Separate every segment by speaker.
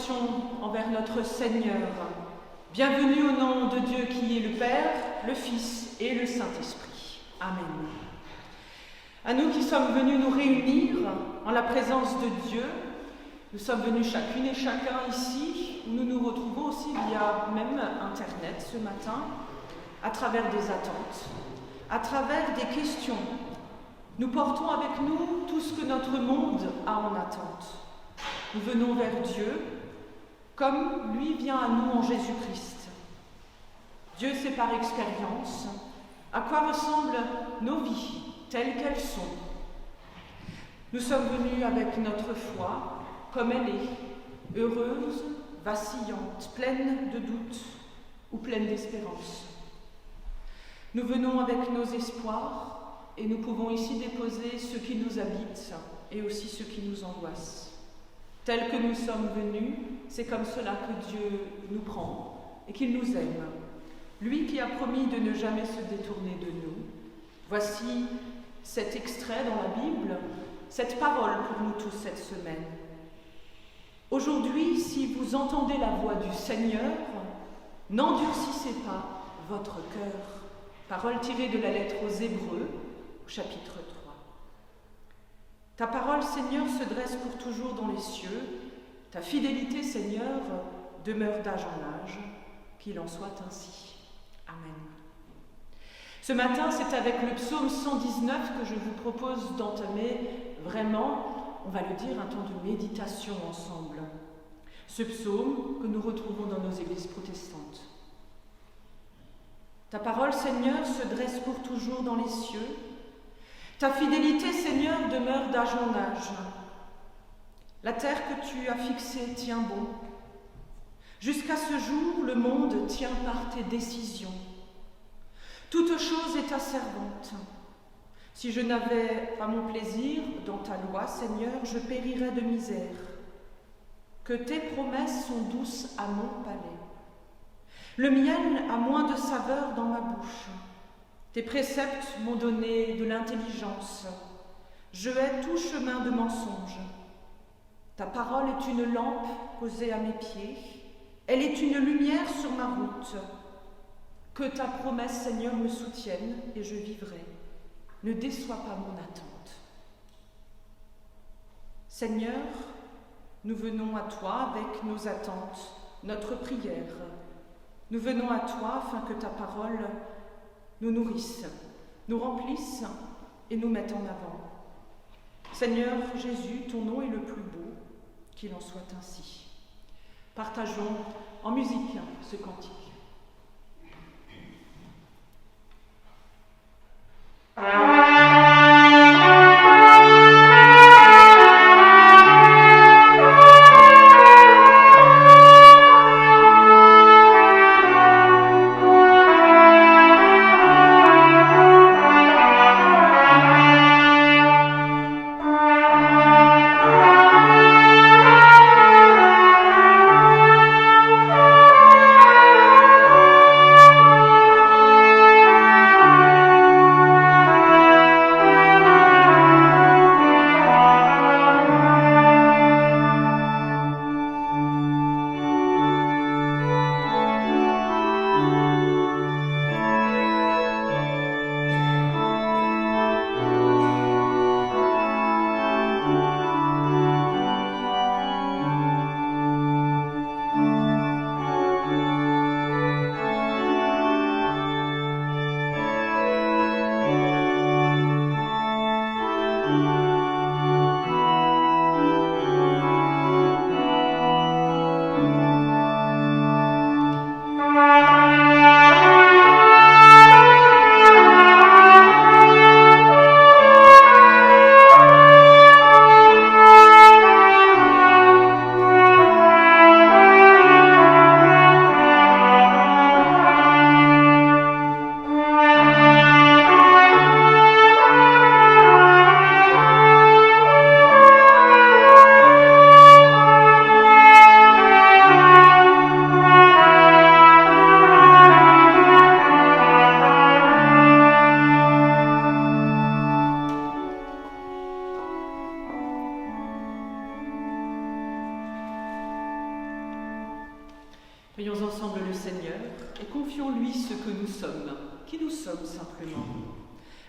Speaker 1: invocation envers notre Seigneur. Bienvenue au nom de Dieu qui est le Père, le Fils et le Saint-Esprit. Amen. À nous qui sommes venus nous réunir en la présence de Dieu, nous sommes venus chacune et chacun ici, où nous nous retrouvons aussi via même Internet ce matin, à travers des attentes, à travers des questions. Nous portons avec nous tout ce que notre monde a en attente. Nous venons vers Dieu, comme lui vient à nous en Jésus-Christ. Dieu sait par expérience à quoi ressemblent nos vies, telles qu'elles sont. Nous sommes venus avec notre foi, comme elle est, heureuse, vacillante, pleine de doutes ou pleine d'espérance. Nous venons avec nos espoirs et nous pouvons ici déposer ce qui nous habite et aussi ce qui nous angoisse. Tels que nous sommes venus, c'est comme cela que Dieu nous prend et qu'il nous aime. Lui qui a promis de ne jamais se détourner de nous. Voici cet extrait dans la Bible, cette parole pour nous tous cette semaine. Aujourd'hui, si vous entendez la voix du Seigneur, n'endurcissez pas votre cœur. Parole tirée de la lettre aux Hébreux, au chapitre 3. Ta parole, Seigneur, se dresse pour toujours dans les cieux. Ta fidélité, Seigneur, demeure d'âge en âge. Qu'il en soit ainsi. Amen. Ce matin, c'est avec le psaume 119 que je vous propose d'entamer vraiment, on va le dire, un temps de méditation ensemble. Ce psaume que nous retrouvons dans nos églises protestantes. Ta parole, Seigneur, se dresse pour toujours dans les cieux. Ta fidélité, Seigneur, demeure d'âge en âge. La terre que tu as fixée tient bon. Jusqu'à ce jour, le monde tient par tes décisions. Toute chose est ta servante. Si je n'avais pas mon plaisir dans ta loi, Seigneur, je périrais de misère. Que tes promesses sont douces à mon palais. Le miel a moins de saveur dans ma bouche. Tes préceptes m'ont donné de l'intelligence. Je hais tout chemin de mensonge. Ta parole est une lampe posée à mes pieds. Elle est une lumière sur ma route. Que ta promesse, Seigneur, me soutienne et je vivrai. Ne déçois pas mon attente. Seigneur, nous venons à toi avec nos attentes, notre prière. Nous venons à toi afin que ta parole nous nourrisse, nous remplisse et nous mette en avant. Seigneur Jésus, ton nom est le plus beau, qu'il en soit ainsi. Partageons en musique ce cantique. Prions ensemble le Seigneur et confions-lui ce que nous sommes, qui nous sommes simplement.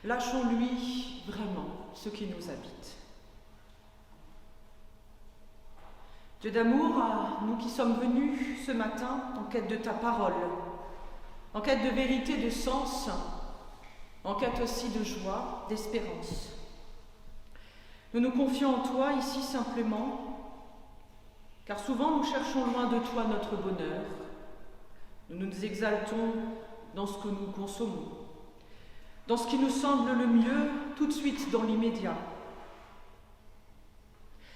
Speaker 1: Lâchons-lui vraiment ce qui nous habite. Dieu d'amour, à nous qui sommes venus ce matin en quête de ta parole, en quête de vérité, de sens, en quête aussi de joie, d'espérance. Nous nous confions en toi ici simplement, car souvent nous cherchons loin de toi notre bonheur. Nous nous exaltons dans ce que nous consommons, dans ce qui nous semble le mieux tout de suite dans l'immédiat.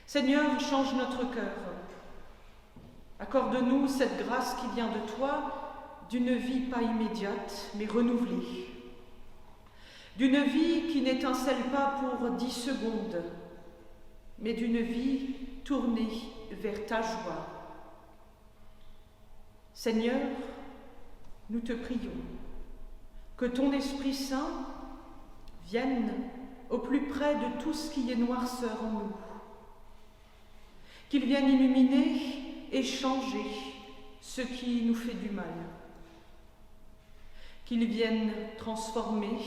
Speaker 1: Seigneur, change notre cœur. Accorde-nous cette grâce qui vient de toi, d'une vie pas immédiate, mais renouvelée. D'une vie qui n'étincelle pas pour 10 secondes, mais d'une vie tournée vers ta joie. Seigneur, nous te prions que ton Esprit Saint vienne au plus près de tout ce qui est noirceur en nous, qu'il vienne illuminer et changer ce qui nous fait du mal, qu'il vienne transformer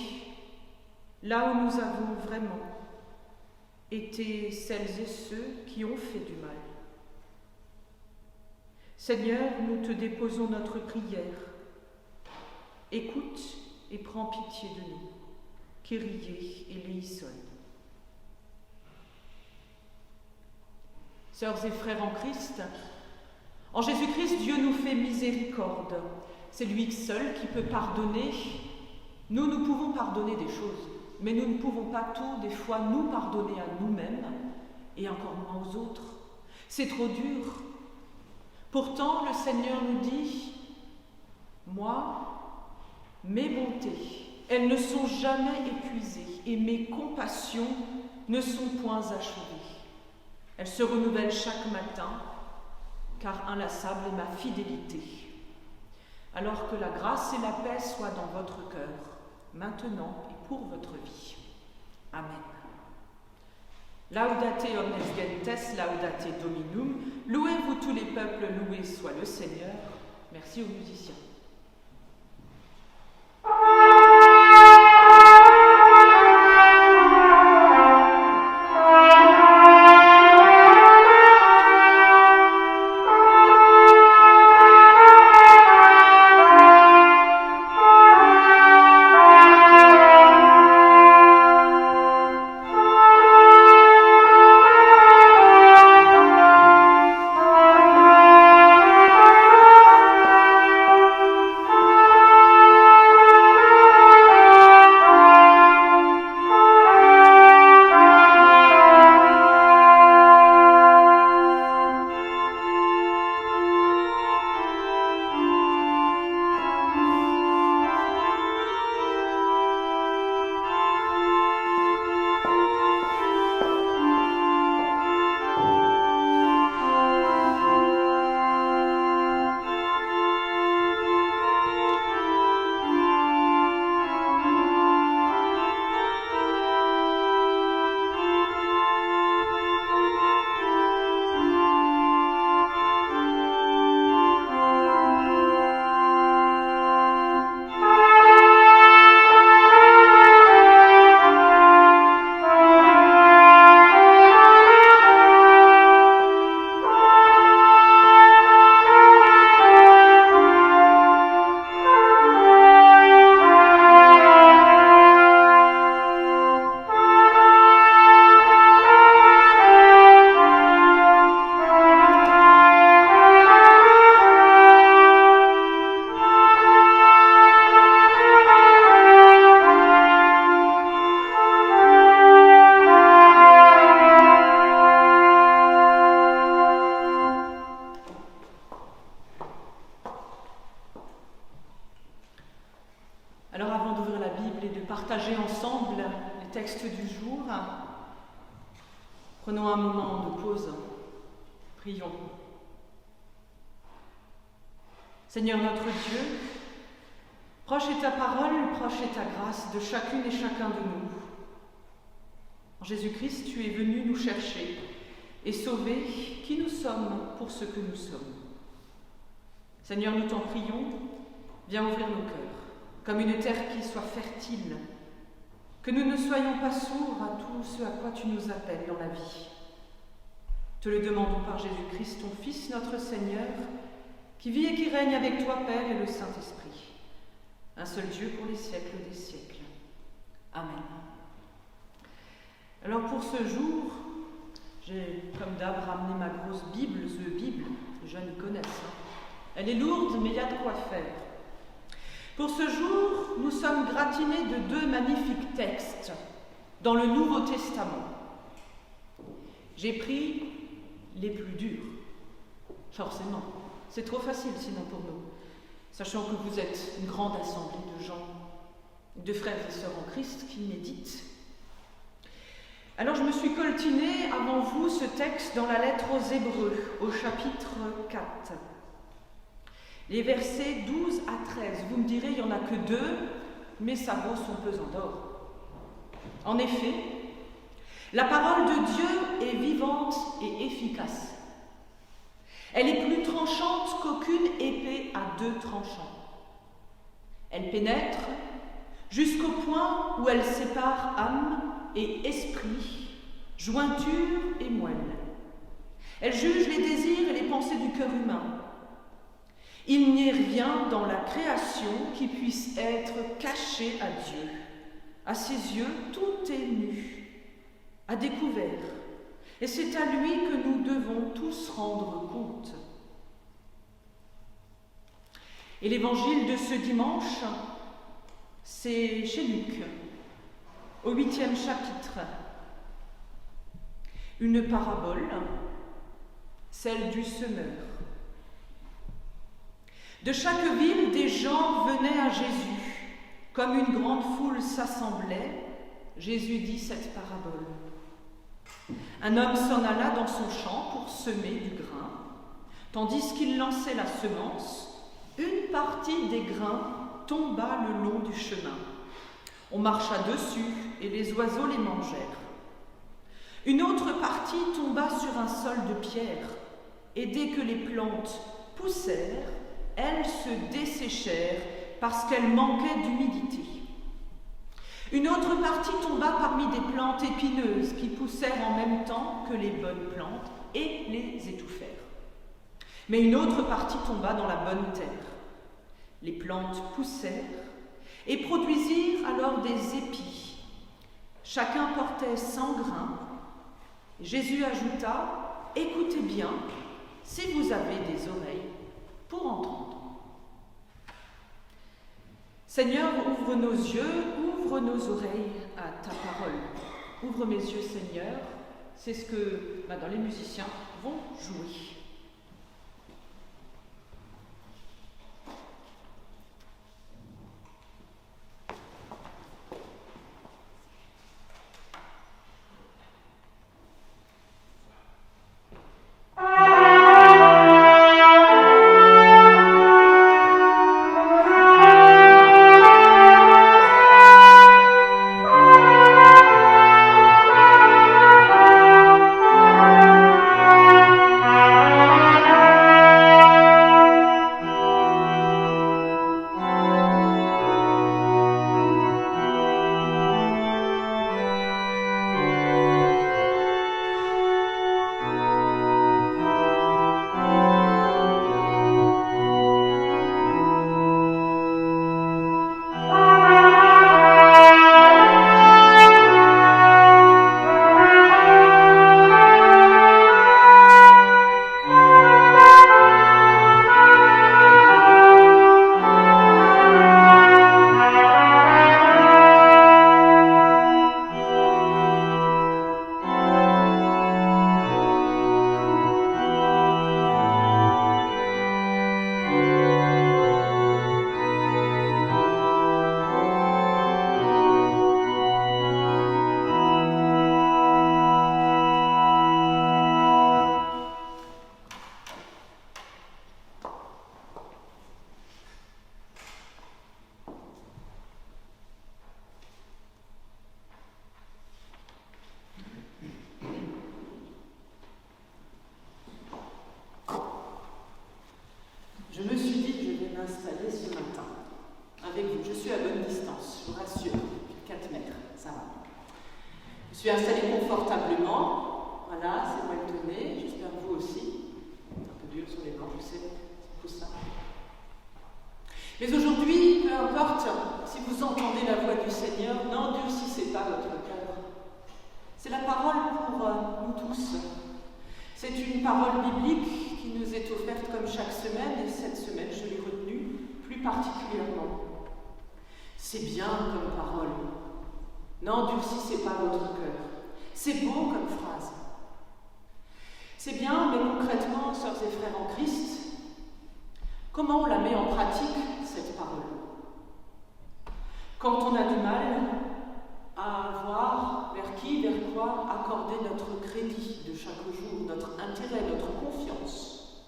Speaker 1: là où nous avons vraiment été celles et ceux qui ont fait du mal. Seigneur, nous te déposons notre prière. Écoute et prends pitié de nous. Kyrie eleison. Sœurs et frères en Christ, en Jésus-Christ, Dieu nous fait miséricorde. C'est lui seul qui peut pardonner. Nous pouvons pardonner des choses, mais nous ne pouvons pas tout, des fois, nous pardonner à nous-mêmes et encore moins aux autres. C'est trop dur. Pourtant, le Seigneur nous dit, moi, mes bontés, elles ne sont jamais épuisées et mes compassions ne sont point achevées. Elles se renouvellent chaque matin, car inlassable est ma fidélité. Alors que la grâce et la paix soient dans votre cœur, maintenant et pour votre vie. Amen. Laudate omnes gentes, laudate Dominum. Louez-vous tous les peuples, loué soit le Seigneur. Merci aux musiciens. Alors avant d'ouvrir la Bible et de partager ensemble les textes du jour, prenons un moment de pause, prions. Seigneur notre Dieu, proche est ta parole, proche est ta grâce de chacune et chacun de nous. En Jésus-Christ, tu es venu nous chercher et sauver qui nous sommes pour ce que nous sommes. Seigneur, nous t'en prions, viens ouvrir nos cœurs, comme une terre qui soit fertile, que nous ne soyons pas sourds à tout ce à quoi tu nous appelles dans la vie. Te le demandons par Jésus-Christ, ton Fils, notre Seigneur, qui vit et qui règne avec toi, Père et le Saint-Esprit, un seul Dieu pour les siècles des siècles. Amen. Alors pour ce jour, j'ai, comme d'hab, ramené ma grosse Bible, The Bible, les jeunes y connaissent. Elle est lourde, mais il y a de quoi faire. Pour ce jour, nous sommes gratinés de 2 magnifiques textes dans le Nouveau Testament. J'ai pris les plus durs, forcément. C'est trop facile sinon pour nous, sachant que vous êtes une grande assemblée de gens, de frères et sœurs en Christ qui méditent. Alors je me suis coltinée avant vous ce texte dans la lettre aux Hébreux, au chapitre 4. Les versets 12 à 13. Vous me direz, il n'y en a que 2, mais ça vaut son pesant d'or. En effet, la parole de Dieu est vivante et efficace. Elle est plus tranchante qu'aucune épée à 2 tranchants. Elle pénètre jusqu'au point où elle sépare âme et esprit, jointure et moelle. Elle juge les désirs et les pensées du cœur humain. Il n'y a rien dans la création qui puisse être caché à Dieu. À ses yeux, tout est nu, à découvert. Et c'est à lui que nous devons tous rendre compte. Et l'évangile de ce dimanche, c'est chez Luc, au 8e chapitre. Une parabole, celle du semeur. De chaque ville, des gens venaient à Jésus. Comme une grande foule s'assemblait, Jésus dit cette parabole. Un homme s'en alla dans son champ pour semer du grain. Tandis qu'il lançait la semence, une partie des grains tomba le long du chemin. On marcha dessus et les oiseaux les mangèrent. Une autre partie tomba sur un sol de pierre, et dès que les plantes poussèrent, elles se desséchèrent parce qu'elles manquaient d'humidité. Une autre partie tomba parmi des plantes épineuses qui poussèrent en même temps que les bonnes plantes et les étouffèrent. Mais une autre partie tomba dans la bonne terre. Les plantes poussèrent et produisirent alors des épis. Chacun portait 100 grains. Jésus ajouta, « Écoutez bien, si vous avez des oreilles pour entendre. » Seigneur, ouvre nos yeux, ouvre nos oreilles à ta parole. Ouvre mes yeux, Seigneur. C'est ce que dans les musiciens vont jouer. suis installée confortablement. Voilà, c'est moi le tenez. J'espère que vous aussi. C'est un peu dur sur les bancs, je sais. C'est pour ça. Mais aujourd'hui, peu importe si vous entendez la voix du Seigneur, n'endurcissez pas votre cœur. C'est la parole pour nous tous. C'est une parole biblique qui nous est offerte comme chaque semaine, et cette semaine, je l'ai retenue plus particulièrement. C'est bien comme parole. N'endurcissez pas votre cœur. C'est beau comme phrase. C'est bien, mais concrètement, sœurs et frères en Christ, comment on la met en pratique, cette parole? Quand on a du mal à voir vers qui, vers quoi accorder notre crédit de chaque jour, notre intérêt, notre confiance.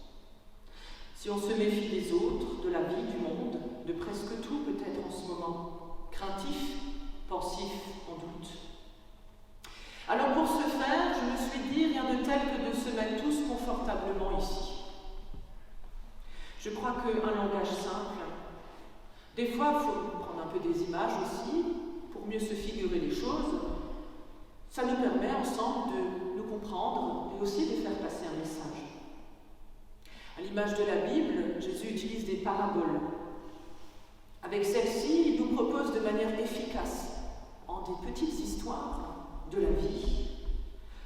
Speaker 1: Si on se méfie des autres, de la vie, du monde, de presque tout peut-être en ce moment, craintif, pensif, en doute. Alors pour ce faire, je me suis dit rien de tel que de se mettre tous confortablement ici. Je crois qu'un langage simple, des fois il faut prendre un peu des images aussi, pour mieux se figurer les choses, ça nous permet ensemble de nous comprendre et aussi de faire passer un message. À l'image de la Bible, Jésus utilise des paraboles. Avec celle-ci, il nous propose de manière efficace, en des petites histoires de la vie,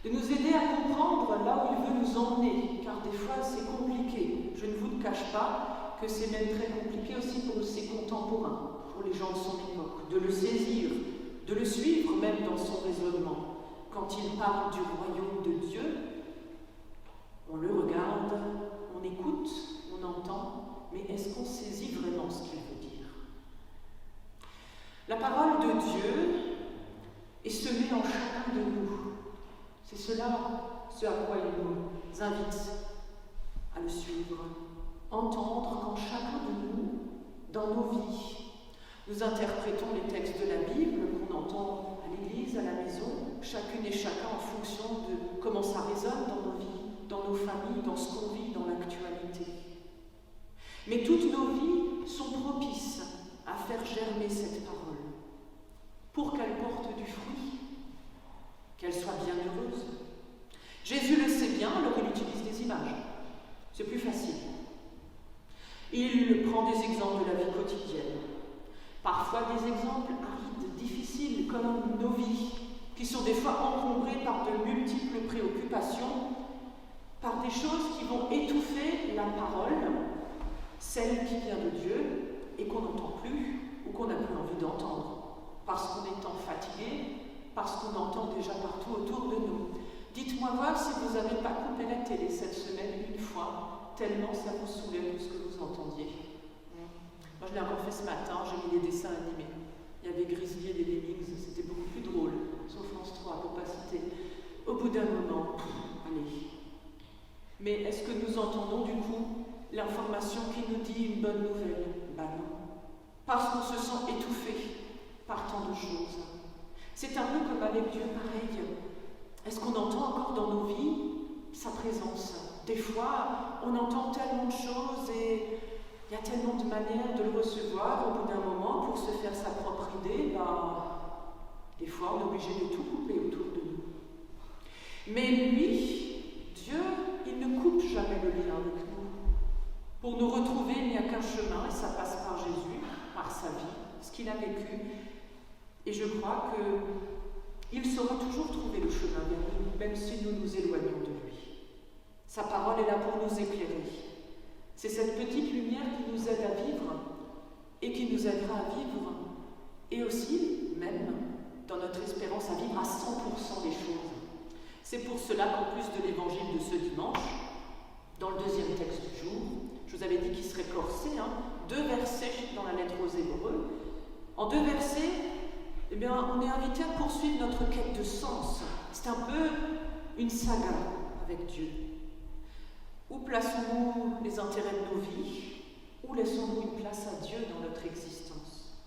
Speaker 1: de nous aider à comprendre là où il veut nous emmener, car des fois c'est compliqué. Je ne vous le cache pas que c'est même très compliqué aussi pour ses contemporains, pour les gens de son époque, de le saisir, de le suivre même dans son raisonnement. Quand il parle du royaume de Dieu, on le regarde, on écoute, on entend, mais est-ce qu'on saisit vraiment ce qu'il veut dire? La parole de Dieu est semée en chacun de nous. C'est ce à quoi il nous invite à le suivre. Entendre quand chacun de nous, dans nos vies, nous interprétons les textes de la Bible qu'on entend à l'église, à la maison, chacune et chacun en fonction de comment ça résonne dans nos vies, dans nos familles, dans ce qu'on vit, dans l'actualité. Mais toutes nos vies sont propices à faire germer cette parole, pour qu'elle porte du fruit, qu'elle soit bienheureuse. Jésus le sait bien, alors il utilise des images. C'est plus facile. Il prend des exemples de la vie quotidienne. Parfois des exemples arides, difficiles, comme nos vies, qui sont des fois encombrées par de multiples préoccupations, par des choses qui vont étouffer la parole, celle qui vient de Dieu et qu'on n'entend plus ou qu'on n'a plus envie d'entendre. Parce qu'on est fatigué, parce qu'on entend déjà partout autour de nous. Dites-moi voir si vous n'avez pas coupé la télé cette semaine une fois, tellement ça vous saoulait tout ce que vous entendiez. Moi je l'ai encore fait ce matin, j'ai mis des dessins animés. Il y avait Grizzly et les Lemmings, c'était beaucoup plus drôle, sur France 3, pour pas citer. Au bout d'un moment, allez. Mais est-ce que nous entendons du coup l'information qui nous dit une bonne nouvelle? Ben non. Parce qu'on se sent étouffé par tant de choses. C'est un peu comme avec Dieu, pareil. Est-ce qu'on entend encore dans nos vies sa présence? Des fois, on entend tellement de choses et il y a tellement de manières de le recevoir. Au bout d'un moment, pour se faire sa propre idée, des fois, on est obligé de tout couper autour de nous. Mais lui, Dieu, il ne coupe jamais le lien avec nous. Pour nous retrouver, il n'y a qu'un chemin, et ça passe par Jésus, par sa vie, ce qu'il a vécu. Et je crois qu'il saura toujours trouver le chemin vers nous, même si nous nous éloignons de lui. Sa parole est là pour nous éclairer. C'est cette petite lumière qui nous aide à vivre et qui nous aidera à vivre, et aussi, même, dans notre espérance, à vivre à 100% des choses. C'est pour cela qu'en plus de l'évangile de ce dimanche, dans le deuxième texte du jour, je vous avais dit qu'il serait corsé, 2 versets dans la lettre aux Hébreux. En 2 versets, on est invité à poursuivre notre quête de sens. C'est un peu une saga avec Dieu. Où plaçons-nous les intérêts de nos vies? Où laissons-nous une place à Dieu dans notre existence?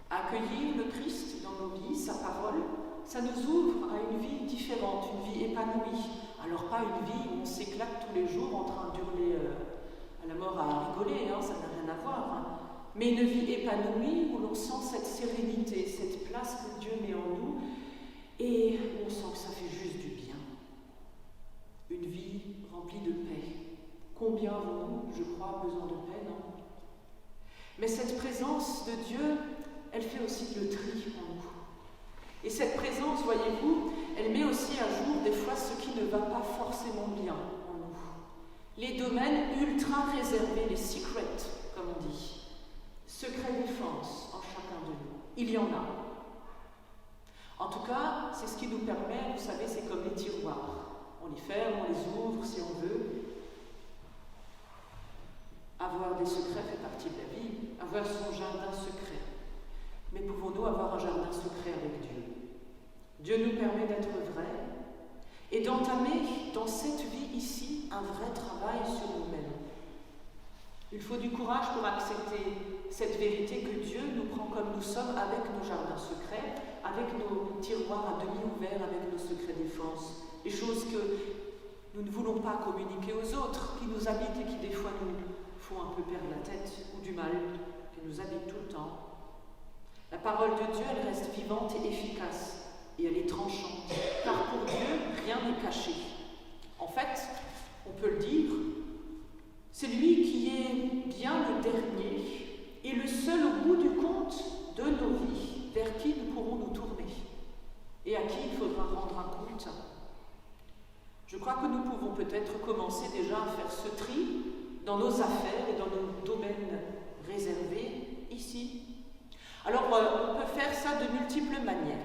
Speaker 1: Accueillir le Christ dans nos vies, sa parole, ça nous ouvre à une vie différente, une vie épanouie. Alors pas une vie où on s'éclate tous les jours en train d'hurler à la mort à rigoler, ça n'a rien à voir. Mais une vie épanouie où l'on sent cette sérénité, cette place que Dieu met en nous. Et bien avons, je crois, besoin de paix, non? Mais cette présence de Dieu, elle fait aussi le tri en nous. Et cette présence, voyez-vous, elle met aussi à jour des fois ce qui ne va pas forcément bien en nous. Les domaines ultra réservés, les secrets, comme on dit. Secret défense en chacun de nous. Il y en a. En tout cas, c'est ce qui nous permet, vous savez, c'est comme les tiroirs. On les ferme, on les ouvre si on veut. Avoir des secrets fait partie de la vie, avoir son jardin secret. Mais pouvons-nous avoir un jardin secret avec Dieu? Dieu nous permet d'être vrais et d'entamer dans cette vie ici un vrai travail sur nous-mêmes. Il faut du courage pour accepter cette vérité que Dieu nous prend comme nous sommes avec nos jardins secrets, avec nos tiroirs à demi ouverts, avec nos secrets défense, les choses que nous ne voulons pas communiquer aux autres, qui nous habitent et qui des fois nous font un peu perdre la tête ou du mal, qui nous habitent tout le temps. La parole de Dieu, elle reste vivante et efficace, et elle est tranchante, car pour Dieu, rien n'est caché. En fait, on peut le dire, c'est lui qui est bien le dernier et le seul au bout du compte de nos vies, vers qui nous pourrons nous tourner et à qui il faudra rendre un compte. Je crois que nous pouvons peut-être commencer déjà à faire ce tri dans nos affaires et dans nos domaines réservés ici. Alors, on peut faire ça de multiples manières.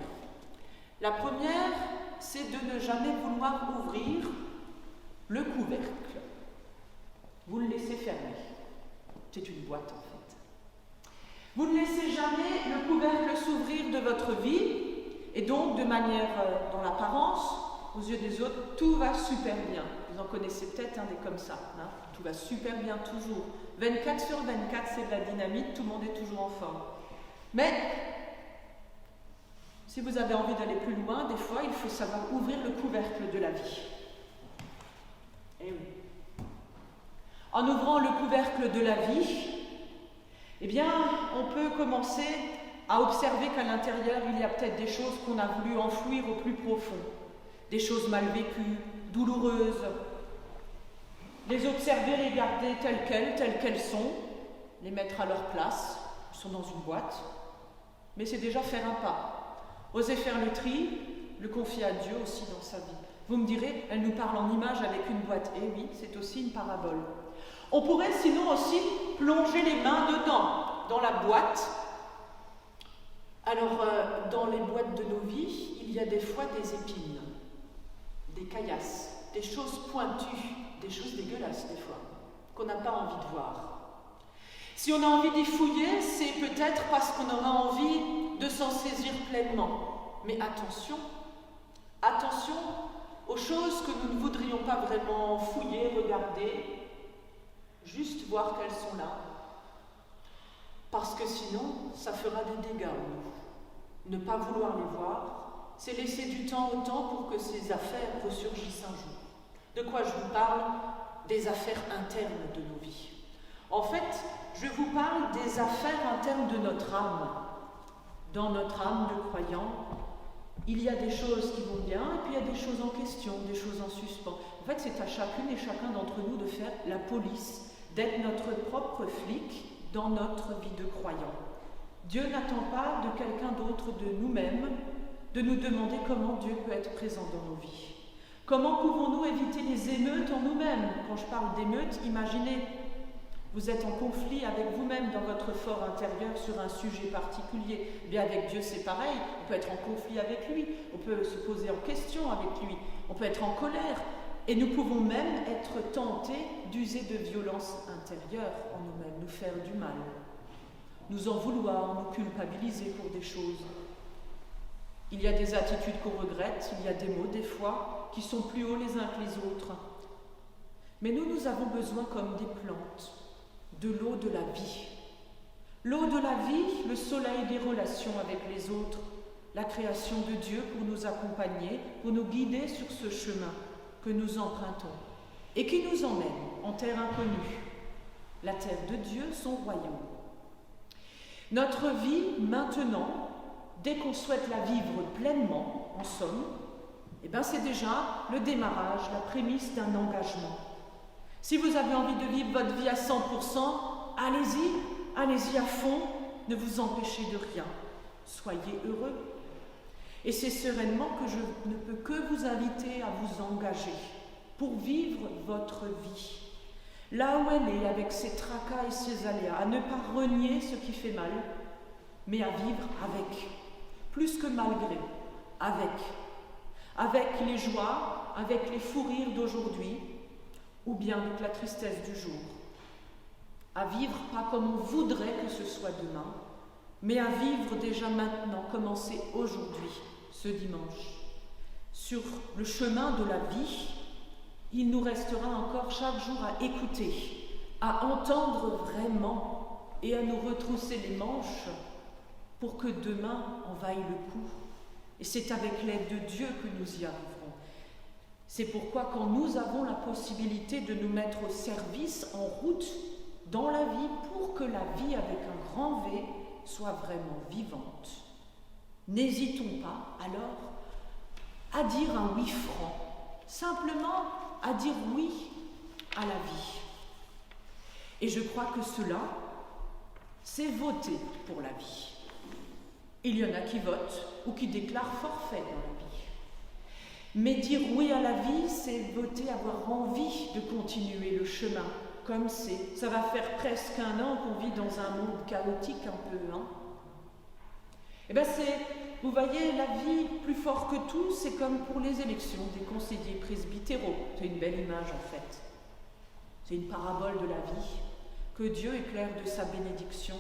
Speaker 1: La première, c'est de ne jamais vouloir ouvrir le couvercle. Vous le laissez fermer. C'est une boîte en fait. Vous ne laissez jamais le couvercle s'ouvrir de votre vie et donc de manière, dans l'apparence, aux yeux des autres, tout va super bien. Vous en connaissez peut-être des comme ça. Hein, tout va super bien toujours. 24 sur 24, c'est de la dynamite, tout le monde est toujours en forme. Mais si vous avez envie d'aller plus loin, des fois, il faut savoir ouvrir le couvercle de la vie. Eh oui. En ouvrant le couvercle de la vie, eh bien, on peut commencer à observer qu'à l'intérieur, il y a peut-être des choses qu'on a voulu enfouir au plus profond, des choses mal vécues, douloureuses, les observer, les garder telles qu'elles sont, les mettre à leur place, elles sont dans une boîte, mais c'est déjà faire un pas. Oser faire le tri, le confier à Dieu aussi dans sa vie. Vous me direz, elle nous parle en image avec une boîte. Eh oui, c'est aussi une parabole. On pourrait sinon aussi plonger les mains dedans, dans la boîte. Alors, dans les boîtes de nos vies, il y a des fois des épines, des caillasses, des choses pointues, des choses dégueulasses des fois, qu'on n'a pas envie de voir. Si on a envie d'y fouiller, c'est peut-être parce qu'on aura envie de s'en saisir pleinement. Mais attention, attention aux choses que nous ne voudrions pas vraiment fouiller, regarder, juste voir qu'elles sont là. Parce que sinon, ça fera des dégâts en nous. Ne pas vouloir les voir, c'est laisser du temps au temps pour que ces affaires ressurgissent un jour. De quoi je vous parle? Des affaires internes de nos vies. En fait, je vous parle des affaires internes de notre âme. Dans notre âme de croyant, il y a des choses qui vont bien et puis il y a des choses en question, des choses en suspens. En fait, c'est à chacune et chacun d'entre nous de faire la police, d'être notre propre flic dans notre vie de croyant. Dieu n'attend pas de quelqu'un d'autre de nous-mêmes de nous demander comment Dieu peut être présent dans nos vies. Comment pouvons-nous éviter les émeutes en nous-mêmes? Quand je parle d'émeutes, imaginez, vous êtes en conflit avec vous-même dans votre fort intérieur sur un sujet particulier. Bien avec Dieu c'est pareil, on peut être en conflit avec lui, on peut se poser en question avec lui, on peut être en colère et nous pouvons même être tentés d'user de violence intérieure en nous-mêmes, nous faire du mal, nous en vouloir, nous culpabiliser pour des choses. Il y a des attitudes qu'on regrette, il y a des mots des fois qui sont plus hauts les uns que les autres. Mais nous avons besoin comme des plantes, de l'eau de la vie. L'eau de la vie, le soleil des relations avec les autres, la création de Dieu pour nous accompagner, pour nous guider sur ce chemin que nous empruntons et qui nous emmène en terre inconnue, la terre de Dieu, son royaume. Notre vie maintenant, dès qu'on souhaite la vivre pleinement, en somme, c'est déjà le démarrage, la prémisse d'un engagement. Si vous avez envie de vivre votre vie à 100%, allez-y, allez-y à fond, ne vous empêchez de rien. Soyez heureux. Et c'est sereinement que je ne peux que vous inviter à vous engager pour vivre votre vie. Là où elle est, avec ses tracas et ses aléas, à ne pas renier ce qui fait mal, mais à vivre avec, plus que malgré, avec les joies, avec les fous rires d'aujourd'hui, ou bien avec la tristesse du jour. À vivre pas comme on voudrait que ce soit demain, mais à vivre déjà maintenant, commencer aujourd'hui, ce dimanche. Sur le chemin de la vie, il nous restera encore chaque jour à écouter, à entendre vraiment et à nous retrousser les manches pour que demain on vaille le coup. Et c'est avec l'aide de Dieu que nous y arriverons. C'est pourquoi quand nous avons la possibilité de nous mettre au service, en route, dans la vie, pour que la vie avec un grand V soit vraiment vivante, n'hésitons pas alors à dire un oui franc, simplement à dire oui à la vie. Et je crois que cela, c'est voter pour la vie. Il y en a qui votent ou qui déclarent forfait dans la vie. Mais dire oui à la vie, c'est voter, avoir envie de continuer le chemin, comme c'est. Ça va faire presque 1 an qu'on vit dans un monde chaotique un peu, hein. Eh bien vous voyez, la vie, plus fort que tout, c'est comme pour les élections des conseillers presbytéraux. C'est une belle image en fait. C'est une parabole de la vie, que Dieu éclaire de sa bénédiction.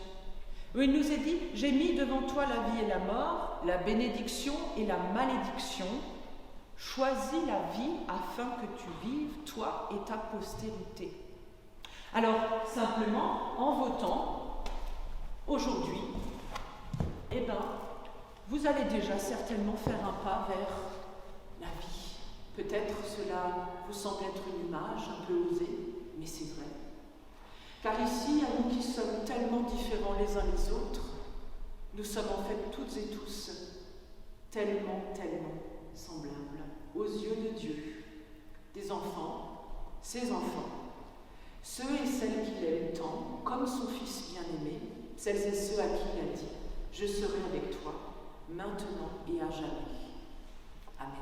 Speaker 1: Où il nous est dit, j'ai mis devant toi la vie et la mort, la bénédiction et la malédiction. Choisis la vie afin que tu vives, toi et ta postérité. Alors, simplement, en votant, aujourd'hui, eh bien, vous allez déjà certainement faire un pas vers la vie. Peut-être cela vous semble être une image un peu osée, mais c'est vrai. Car ici, à nous qui sommes tellement différents les uns les autres, nous sommes en fait toutes et tous tellement semblables aux yeux de Dieu. Des enfants, ses enfants, ceux et celles qu'il aime tant, comme son Fils bien-aimé, celles et ceux à qui il a dit « Je serai avec toi, maintenant et à jamais. » Amen.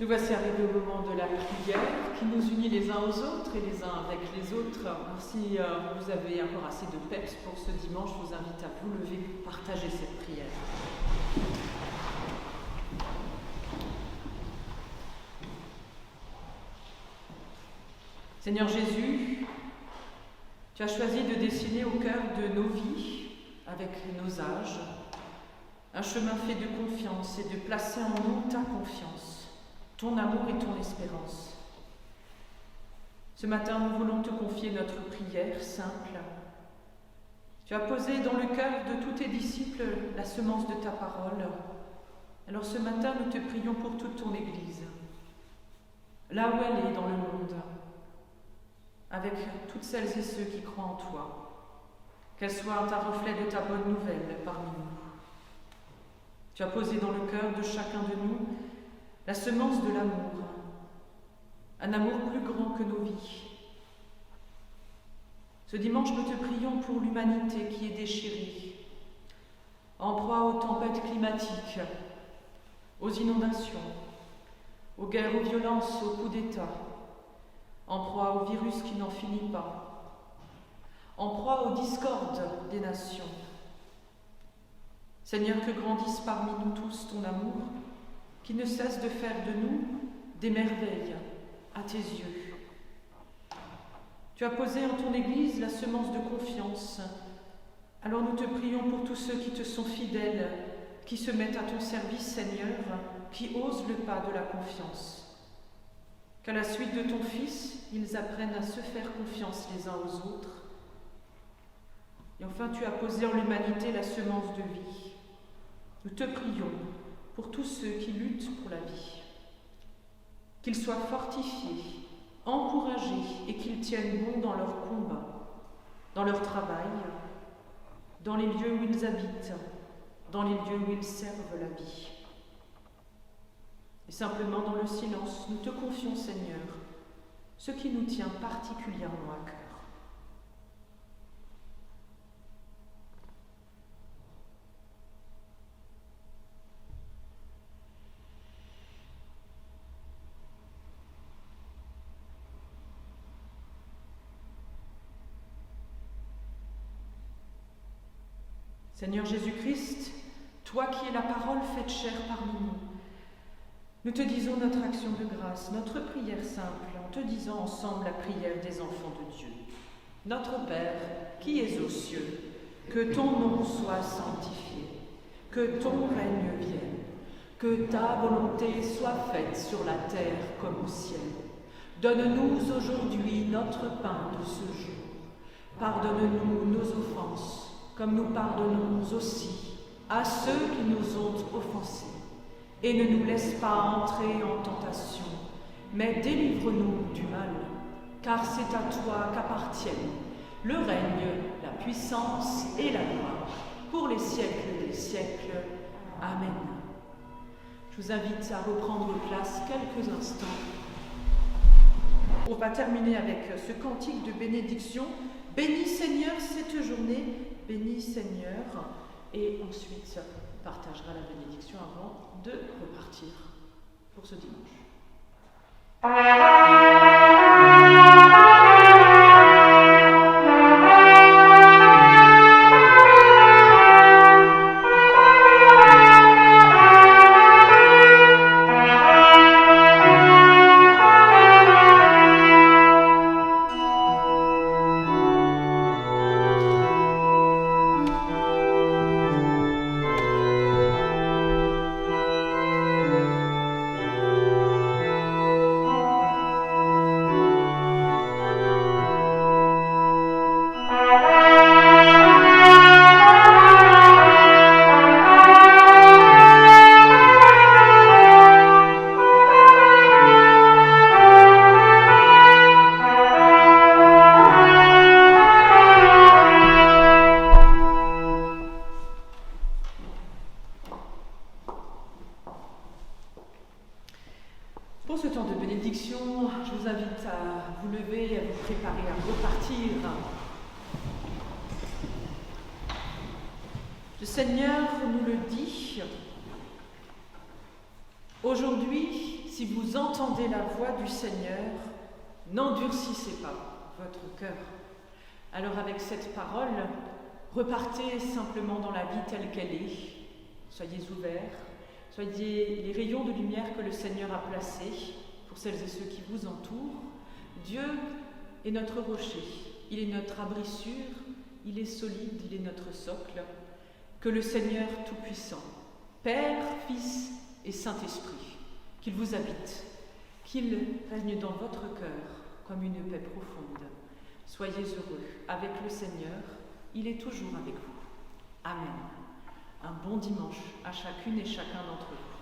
Speaker 1: Nous voici arrivés au moment de la prière qui nous unit les uns aux autres et les uns avec les autres. Alors, si vous avez encore assez de peps pour ce dimanche, je vous invite à vous lever pour partager cette prière. Seigneur Jésus, tu as choisi de dessiner au cœur de nos vies, avec nos âges, un chemin fait de confiance et de placer en nous ta confiance, ton amour et ton espérance. Ce matin, nous voulons te confier notre prière simple. Tu as posé dans le cœur de tous tes disciples la semence de ta parole. Alors ce matin, nous te prions pour toute ton Église, là où elle est dans le monde, avec toutes celles et ceux qui croient en toi, qu'elle soit un reflet de ta bonne nouvelle parmi nous. Tu as posé dans le cœur de chacun de nous la semence de l'amour, un amour plus grand que nos vies. Ce dimanche, nous te prions pour l'humanité qui est déchirée, en proie aux tempêtes climatiques, aux inondations, aux guerres, aux violences, aux coups d'État, en proie au virus qui n'en finit pas, en proie aux discordes des nations. Seigneur, que grandisse parmi nous tous ton amour, qui ne cesse de faire de nous des merveilles à tes yeux. Tu as posé en ton Église la semence de confiance. Alors nous te prions pour tous ceux qui te sont fidèles, qui se mettent à ton service, Seigneur, qui osent le pas de la confiance. Qu'à la suite de ton Fils, ils apprennent à se faire confiance les uns aux autres. Et enfin, tu as posé en l'humanité la semence de vie. Nous te prions pour tous ceux qui luttent pour la vie. Qu'ils soient fortifiés, encouragés et qu'ils tiennent bon dans leur combat, dans leur travail, dans les lieux où ils habitent, dans les lieux où ils servent la vie. Et simplement dans le silence, nous te confions, Seigneur, ce qui nous tient particulièrement à cœur. Seigneur Jésus-Christ, toi qui es la parole faite chair parmi nous, nous te disons notre action de grâce, notre prière simple, en te disant ensemble la prière des enfants de Dieu. Notre Père, qui es aux cieux, que ton nom soit sanctifié, que ton règne vienne, que ta volonté soit faite sur la terre comme au ciel. Donne-nous aujourd'hui notre pain de ce jour. Pardonne-nous nos offenses, comme nous pardonnons aussi à ceux qui nous ont offensés. Et ne nous laisse pas entrer en tentation, mais délivre-nous du mal, car c'est à toi qu'appartiennent le règne, la puissance et la gloire, pour les siècles des siècles. Amen. Je vous invite à reprendre place quelques instants. On va terminer avec ce cantique de bénédiction. Bénis Seigneur cette journée, bénis Seigneur. Et ensuite, on partagera la bénédiction avant de repartir pour ce dimanche. Pour ce temps de bénédiction, je vous invite à vous lever et à vous préparer à repartir. Le Seigneur nous le dit, aujourd'hui, si vous entendez la voix du Seigneur, n'endurcissez pas votre cœur. Alors avec cette parole, repartez simplement dans la vie telle qu'elle est. Soyez ouverts, soyez les rayons de lumière que le Seigneur a placés pour celles et ceux qui vous entourent. Dieu est notre rocher, il est notre abri sûr, il est solide, il est notre socle. Que le Seigneur Tout-Puissant, Père, Fils et Saint-Esprit, qu'il vous habite, qu'il règne dans votre cœur comme une paix profonde. Soyez heureux avec le Seigneur, il est toujours avec vous. Amen. Un bon dimanche à chacune et chacun d'entre vous.